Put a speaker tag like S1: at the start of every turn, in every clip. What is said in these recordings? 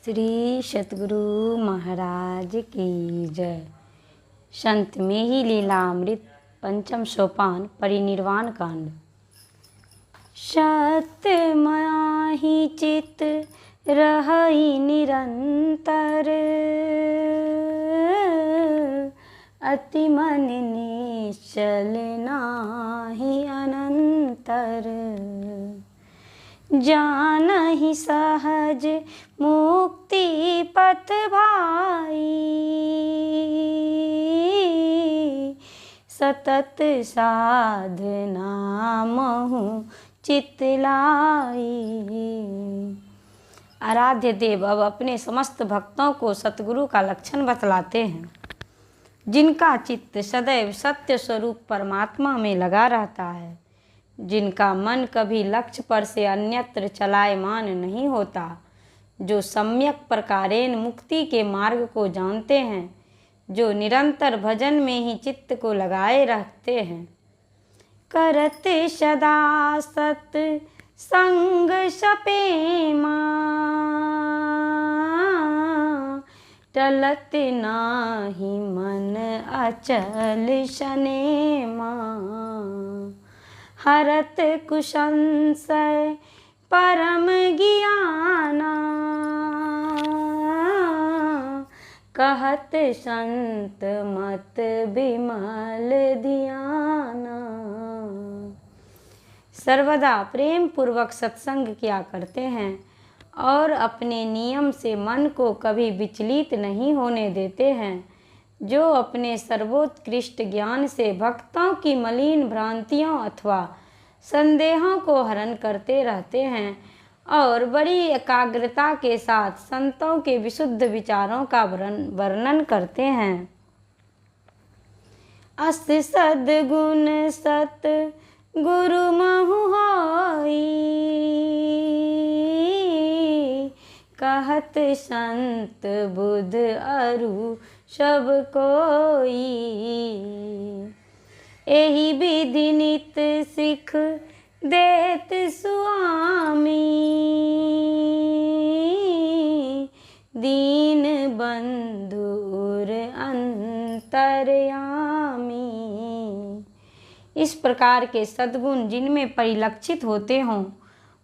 S1: श्री सतगुरु महाराज की जय। संत में ही लीलामृत पंचम सोपान परिनिर्वाण कांड। सत्यमया ही चित रही निरंतर, अति मन निश्चल नाही अनंतर। जानहि सहज मुक्ति पथ भाई, सतत साधना महु चित लाई। आराध्य देव अब अपने समस्त भक्तों को सतगुरु का लक्षण बतलाते हैं, जिनका चित्त सदैव सत्य स्वरूप परमात्मा में लगा रहता है, जिनका मन कभी लक्ष्य पर से अन्यत्र चलायमान नहीं होता, जो सम्यक प्रकारेण मुक्ति के मार्ग को जानते हैं, जो निरंतर भजन में ही चित्त को लगाए रखते हैं। करते सदा सत संग सपेमा, टलत नाही मन अचल शनेमा। हरत कुसंशय परम ज्ञाना, कहत संत मत विमल ध्याना। सर्वदा प्रेम पूर्वक सत्संग किया करते हैं और अपने नियम से मन को कभी विचलित नहीं होने देते हैं, जो अपने सर्वोत्कृष्ट ज्ञान से भक्तों की मलिन भ्रांतियों अथवा संदेहों को हरण करते रहते हैं और बड़ी एकाग्रता के साथ संतों के विशुद्ध विचारों का वर्णन करते हैं। अस सद्गुण सत गुरु महु होई, कहत संत बुध अरु सब कोई। एहि विधि नित सिख देत स्वामी, दीन बंधु उर अंतर्यामी। इस प्रकार के सद्गुण जिनमें परिलक्षित होते हों,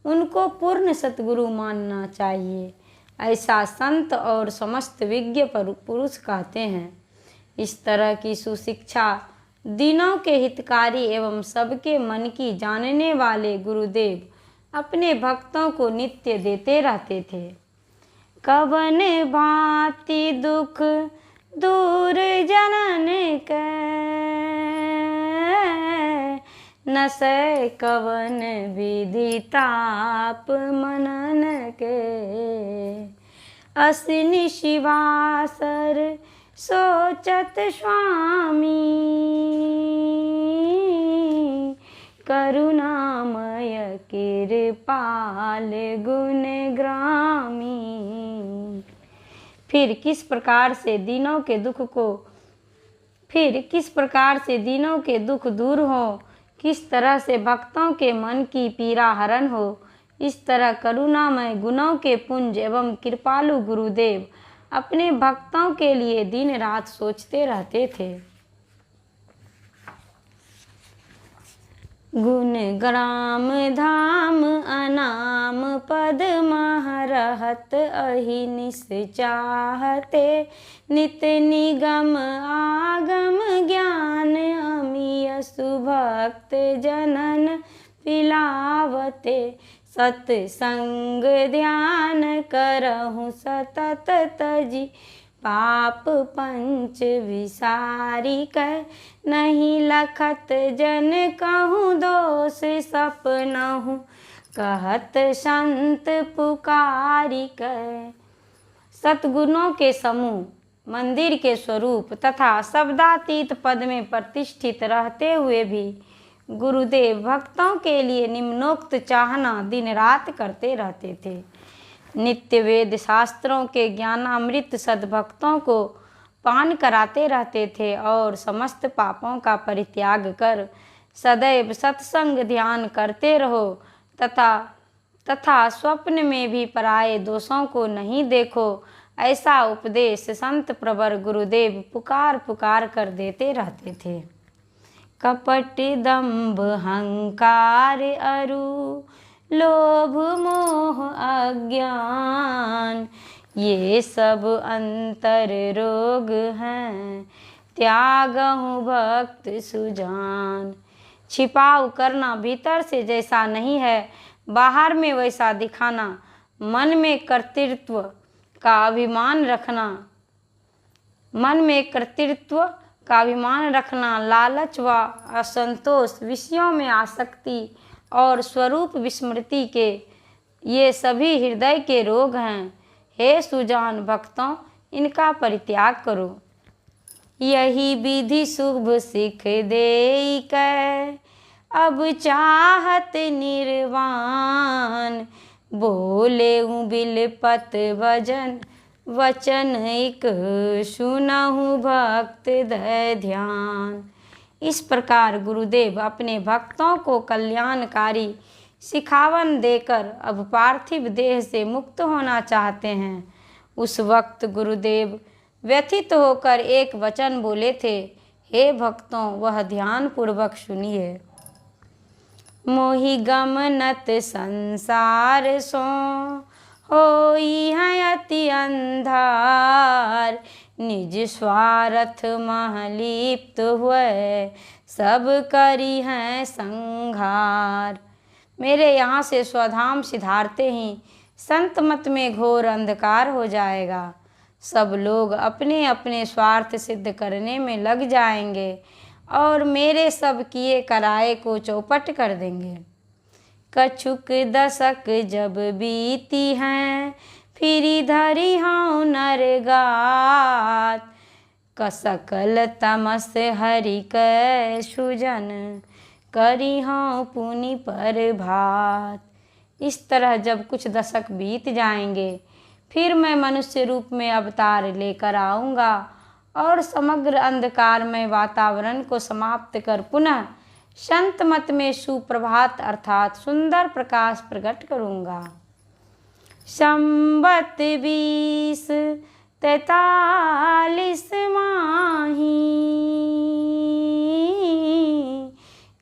S1: उनको पूर्ण सतगुरु मानना चाहिए, ऐसा संत और समस्त विज्ञ पुरुष कहते हैं। इस तरह की सुशिक्षा दिनों के हितकारी एवं सबके मन की जानने वाले गुरुदेव अपने भक्तों को नित्य देते रहते थे। कवन भांति दुख दूर जनन के, न सै कवन विधि ताप मनन के। असिनि शिवासर सोचत स्वामी, करुणामय कृपाल गुण ग्रामी। फिर किस प्रकार से दिनों के दुख दूर हो, किस तरह से भक्तों के मन की पीड़ा हरण हो, इस तरह करुणामय गुणों के पुंज एवं कृपालु गुरुदेव अपने भक्तों के लिए दिन रात सोचते रहते थे। गुण ग्राम धाम अनाम पद महरहत अहिनिस चाहते, नित निगम आगम ज्ञान अमीय सुभक्त जनन पिलावते। सत्संग ध्यान करहु सतत तजी, पाप पंच विसारी कह नहीं लखत जन कहूँ दोष सपनहु, कहत संत पुकारी कह। सतगुणों के समूह, मंदिर के स्वरूप तथा शब्दातीत पद में प्रतिष्ठित रहते हुए भी गुरुदेव भक्तों के लिए निम्नोक्त चाहना दिन रात करते रहते थे। नित्य वेद शास्त्रों के ज्ञानामृत सद्भक्तों को पान कराते रहते थे और समस्त पापों का परित्याग कर सदैव सत्संग ध्यान करते रहो तथा स्वप्न में भी पराये दोषों को नहीं देखो, ऐसा उपदेश संत प्रवर गुरुदेव पुकार पुकार कर देते रहते थे। कपट दंभ हंकार अरु लोभ मोह अज्ञान, ये सब अंतर रोग हैं, त्यागहु भक्त सुजान। छिपाव करना भीतर से जैसा नहीं है, बाहर में वैसा दिखाना, मन में कर्तृत्व का अभिमान रखना, लालच व असंतोष, विषयों में आसक्ति और स्वरूप विस्मृति के, ये सभी हृदय के रोग हैं। हे सुजान भक्तों, इनका परित्याग करो। यही विधि शुभ सिख देई कै, अब चाहत निर्वाण, बोले बिलपत वचन एक सुनहु भक्त दय ध्यान। इस प्रकार गुरुदेव अपने भक्तों को कल्याणकारी सिखावन देकर अब पार्थिव देह से मुक्त होना चाहते हैं। उस वक्त गुरुदेव व्यथित होकर एक वचन बोले थे। हे भक्तों, वह ध्यान पूर्वक सुनिए। मोहि गमनत संसार सो, होई है अति अंधार, निज स्वार्थ महलिप्त हुए, सब करी हैं संघार। मेरे यहाँ से स्वधाम सिधारते ही संत मत में घोर अंधकार हो जाएगा। सब लोग अपने अपने स्वार्थ सिद्ध करने में लग जाएंगे और मेरे सब किए कराए को चौपट कर देंगे। कछुक दशक जब बीती हैं, फिरी धरी हूँ नरगात, कसकल तमस हरि कै सुजन, करी हूँ पुनि पर भात। इस तरह जब कुछ दशक बीत जाएंगे, फिर मैं मनुष्य रूप में अवतार लेकर आऊँगा और समग्र अंधकारमय वातावरण को समाप्त कर पुनः संत मत में सुप्रभात अर्थात सुंदर प्रकाश प्रकट करूँगा। संवत 2043 माही,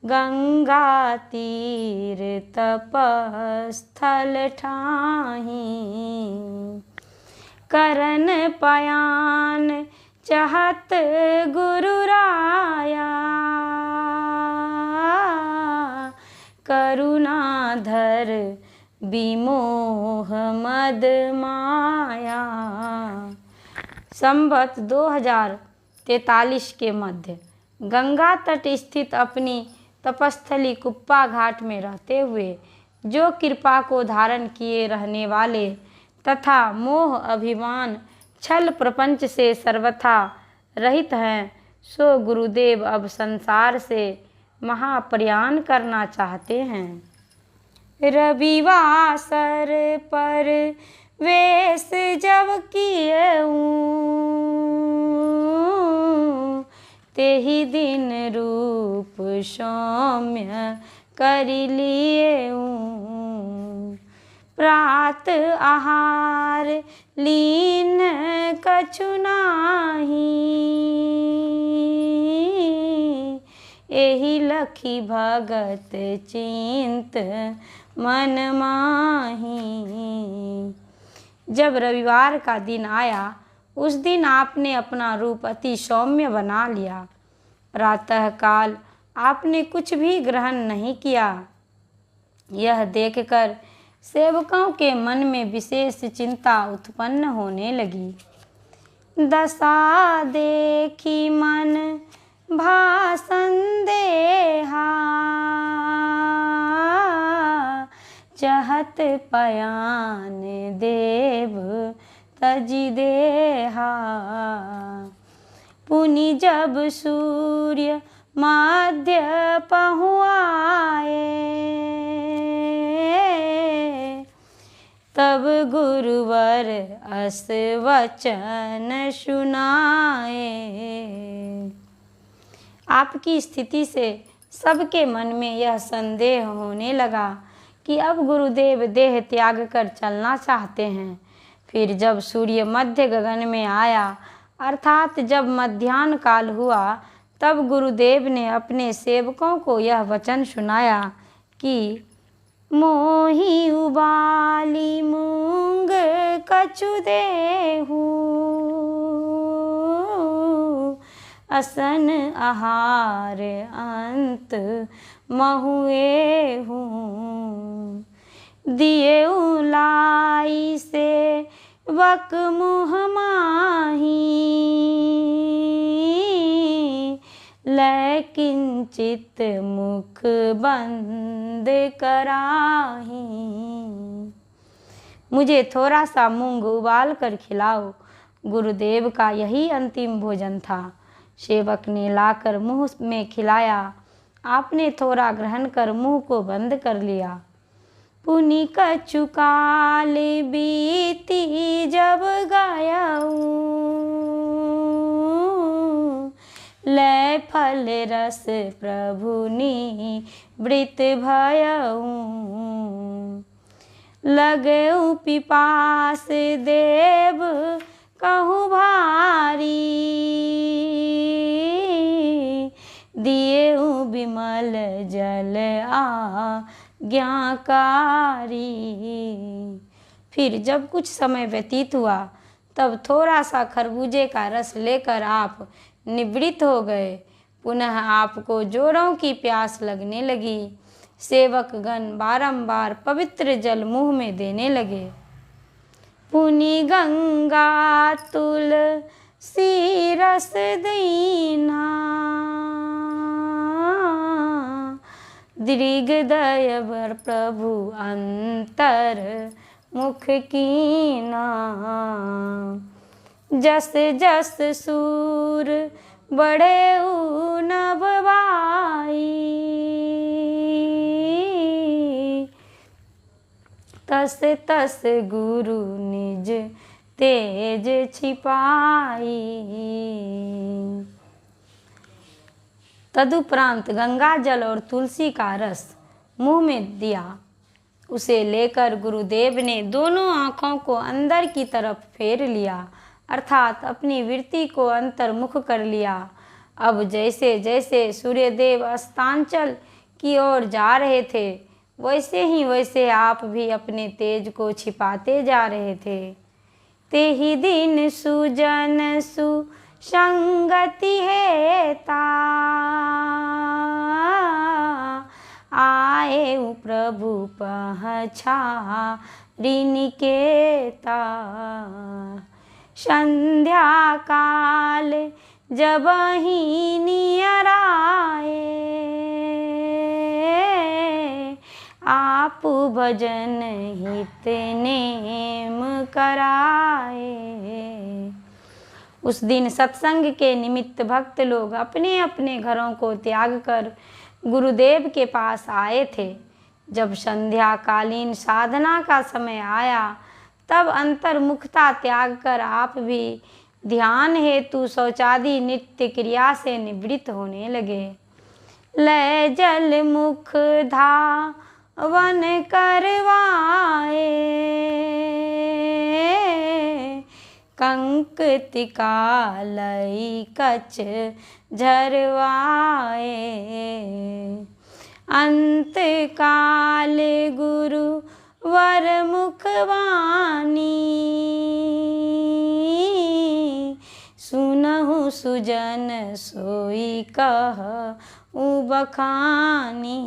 S1: गंगा तीर तपस्थल ठाही, करन पयान चाहत गुरु राया, करुणाधर विमोह मद माया। संवत 2043 के मध्य गंगा तट स्थित अपनी तपस्थली कुप्पा घाट में रहते हुए जो कृपा को धारण किए रहने वाले तथा मोह अभिमान छल प्रपंच से सर्वथा रहित हैं, सो गुरुदेव अब संसार से महाप्रयाण करना चाहते हैं। रविवासर पर वेश जब किएऊँ, तेहि दिन रूप सौम्य करि लिएऊँ, प्रात आहार लीन कछु नाही, एहि लखी भगत चिंत मन माही। जब रविवार का दिन आया, उस दिन आपने अपना रूप अति सौम्य बना लिया। प्रातःकाल आपने कुछ भी ग्रहण नहीं किया। यह देखकर सेवकों के मन में विशेष चिंता उत्पन्न होने लगी। दशा देखी मन भा संदेहा, चहत पयान देव तजि देहा, पुनि जब सूर्य माध्य पहुँआए, तब गुरुवर अस वचन सुनाए। आपकी स्थिति से सबके मन में यह संदेह होने लगा कि अब गुरुदेव देह त्याग कर चलना चाहते हैं। फिर जब सूर्य मध्य गगन में आया, अर्थात जब मध्याह्न काल हुआ, तब गुरुदेव ने अपने सेवकों को यह वचन सुनाया कि मोहि उबाली मूंग कछु देहु, असन आहार अंत महुए हूँ। दिए लाई से वक मुँह माही, लै किंचित मुख बंद कराही। मुझे थोड़ा सा मूंग उबाल कर खिलाओ। गुरुदेव का यही अंतिम भोजन था। सेवक ने लाकर मुंह में खिलाया। आपने थोड़ा ग्रहण कर मुंह को बंद कर लिया। पुनि कछु काल बीती जब गायऊ, लै फल रस प्रभुनि वृत भयऊ। लगऊ पिपास देव कहूँ भारी, दिएऊ विमल जल आज्ञाकारी। फिर जब कुछ समय व्यतीत हुआ, तब थोड़ा सा खरबूजे का रस लेकर आप निवृत्त हो गए। पुनः आपको जोरों की प्यास लगने लगी। सेवकगण बारंबार पवित्र जल मुँह में देने लगे। पुनि गंगा तुलसी रस दीना, दृग दय बर प्रभु अंतर मुख कीना। जस जस सूर बढ़े नभ बाई, तस तस गुरु निज तेज छिपाई। तदुपरांत गंगा जल और तुलसी का रस मुंह में दिया। उसे लेकर गुरुदेव ने दोनों आँखों को अंदर की तरफ फेर लिया, अर्थात अपनी वृत्ति को अंतर्मुख कर लिया। अब जैसे जैसे सूर्यदेव अस्तांचल की ओर जा रहे थे, वैसे ही वैसे आप भी अपने तेज को छिपाते जा रहे थे। ते ही दिन सुजन सुसंगति हेता, आए प्रभु पहचारी निकेता। संध्या काल जब ही नियर आए, आप भजन हित नेम कराए। उस दिन सत्संग के निमित्त भक्त लोग अपने अपने घरों को त्याग कर गुरुदेव के पास आए थे। जब संध्याकालीन साधना का समय आया, तब अंतर्मुखता त्याग कर आप भी ध्यान हेतु शौचादि नित्य क्रिया से निवृत्त होने लगे। लय जल मुख धावन करवाए, कंकतिका लई कच झरवाए। अंत काल गुरु वर मुखवानी, सुनहु सुजन सोई कहु बखानी।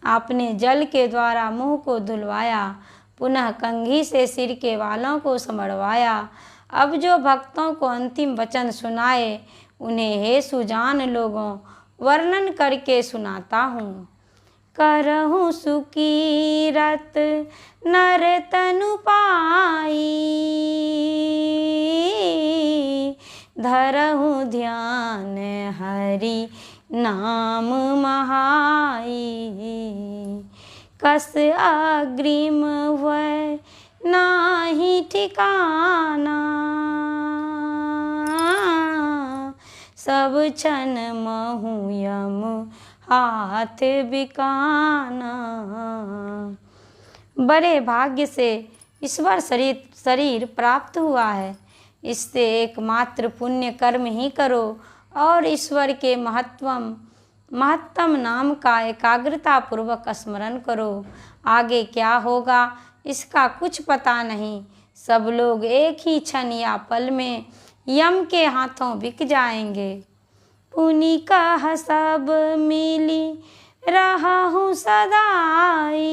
S1: आपने जल के द्वारा मुंह को धुलवाया, पुनः कंघी से सिर के वालों को समड़वाया। अब जो भक्तों को अंतिम वचन सुनाए, उन्हें हे सुजान लोगों वर्णन करके सुनाता हूँ। करहु सुकीरत नर तनु पाई, धरहु ध्यान हरि नाम महाई। कस अग्रिम वै नाही ठिकाना, सब क्षण महु यम हाथ बिकाना। बड़े भाग्य से ईश्वर शरीर प्राप्त हुआ है, इससे एकमात्र पुण्य कर्म ही करो और ईश्वर के महत्तम नाम का एकाग्रता पूर्वक स्मरण करो। आगे क्या होगा इसका कुछ पता नहीं। सब लोग एक ही क्षण या पल में यम के हाथों बिक जाएंगे। पुनि कह सब मिली रहा हूँ सदाई,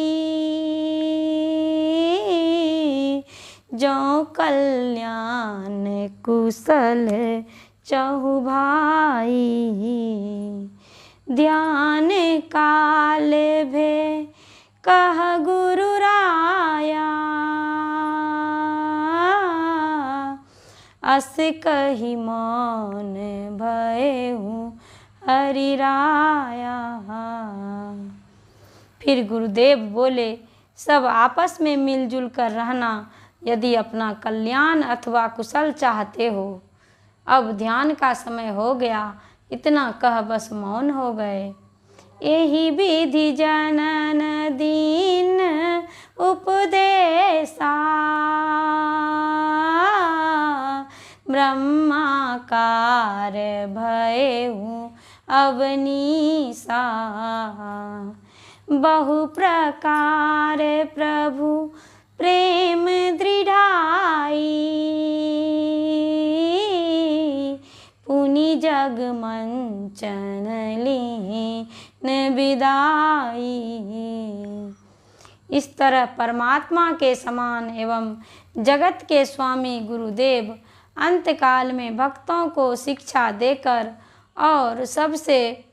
S1: जो कल्याण कुशल चहु भाई। ध्यान काल भे कह गुरु राया, अस कही मौन भयहु हरि राया। फिर गुरुदेव बोले, सब आपस में मिलजुल कर रहना यदि अपना कल्याण अथवा कुशल चाहते हो। अब ध्यान का समय हो गया, इतना कह बस मौन हो गए। यही विधि जनन दीन उपदेशा, ब्रह्माकार भयहु अवनीसा। बहु प्रकार प्रभु प्रेम दृढ़ाई, पुनि जग मंचन लीन विदाई। इस तरह परमात्मा के समान एवं जगत के स्वामी गुरुदेव अंतकाल में भक्तों को शिक्षा देकर और सबसे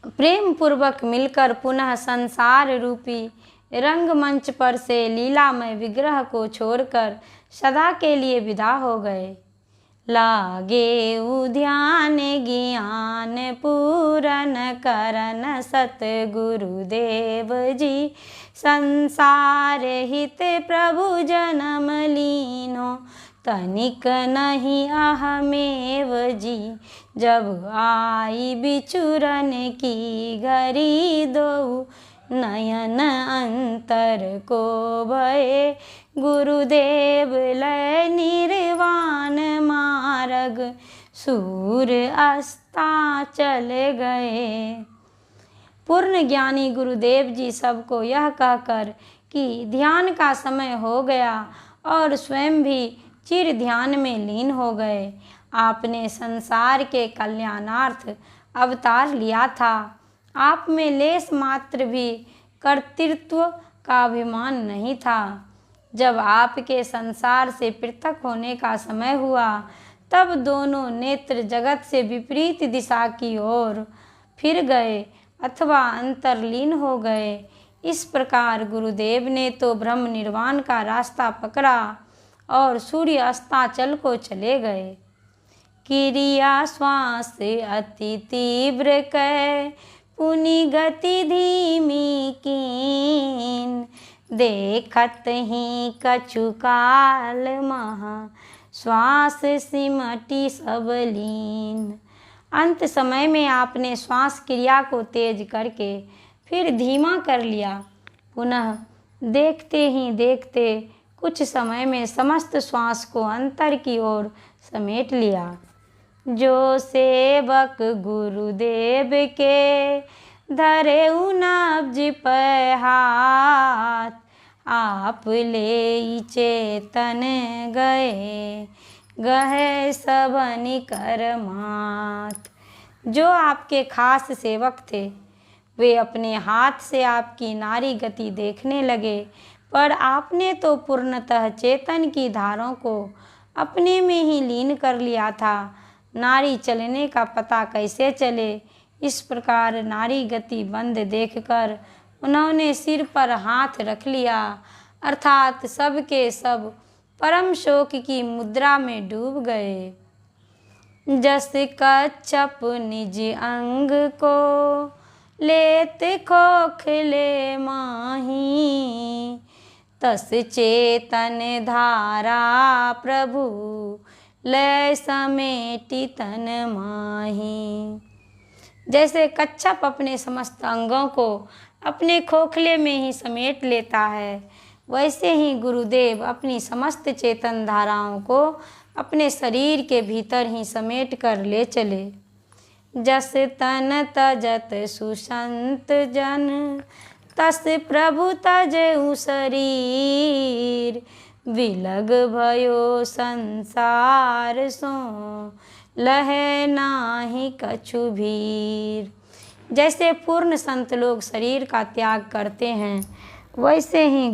S1: प्रेम पूर्वक मिलकर पुनः संसार रूपी रंगमंच पर से लीलामय विग्रह को छोड़कर सदा के लिए विदा हो गए। लागे ध्यान ज्ञान पूरन करन सतगुरुदेव जी, संसार हित प्रभु जन्म लीनो, तनिक नहीं अहमेव जी। जब आई बिचुरन की घड़ी दो, नयन अंतर को भये गुरुदेव लय निर्वाण मार्ग, सूर अस्ता चले गए। पूर्ण ज्ञानी गुरुदेव जी सबको यह कहकर कि ध्यान का समय हो गया और स्वयं भी चिर ध्यान में लीन हो गए। आपने संसार के कल्याणार्थ अवतार लिया था। आप में लेश मात्र भी कर्तृत्व का अभिमान नहीं था। जब आपके संसार से पृथक होने का समय हुआ, तब दोनों नेत्र जगत से विपरीत दिशा की ओर फिर गए अथवा अंतर्लीन हो गए। इस प्रकार गुरुदेव ने तो ब्रह्म निर्वाण का रास्ता पकड़ा और सूर्य अस्ताचल को चले गए। क्रिया श्वास अति तीव्र कै, पुनि गति धीमी कीन, देखत ही कछु काल महा, श्वास सिमटी सब लीन। अंत समय में आपने श्वास क्रिया को तेज करके फिर धीमा कर लिया। पुनः देखते ही देखते कुछ समय में समस्त श्वास को अंतर की ओर समेट लिया। जो सेवक गुरुदेव के धरे नब्ज पे हाथ, आप ले चेतन गए गहे सबनि कर मात। जो आपके खास सेवक थे वे अपने हाथ से आपकी नारी गति देखने लगे, पर आपने तो पूर्णतः चेतन की धारों को अपने में ही लीन कर लिया था। नारी चलने का पता कैसे चले? इस प्रकार नारी गति बंद देखकर उन्होंने सिर पर हाथ रख लिया, अर्थात सब के सब परम शोक की मुद्रा में डूब गए। जस कच्छप निज अंग को लेत खोखले माही, तस चेतन धारा प्रभु लय समेटी तन माही। जैसे कच्छप अपने समस्त अंगों को अपने खोखले में ही समेट लेता है, वैसे ही गुरुदेव अपनी समस्त चेतन धाराओं को अपने शरीर के भीतर ही समेट कर ले चले। जस तन तजत सुसंत जन, तस प्रभु तजउ शरीर। विलग भयो संसार सो, लहे नाही कछु भीर। जैसे पूर्ण संत लोग शरीर का त्याग करते हैं, वैसे ही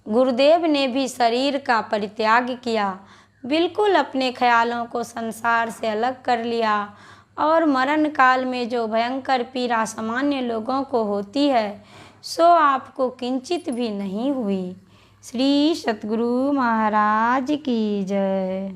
S1: गुरुदेव ने भी शरीर का परित्याग किया, बिल्कुल अपने ख्यालों को संसार से अलग कर लिया और मरण काल में जो भयंकर पीड़ा सामान्य लोगों को होती है, सो आपको किंचित भी नहीं हुई। श्री सतगुरु महाराज की जय।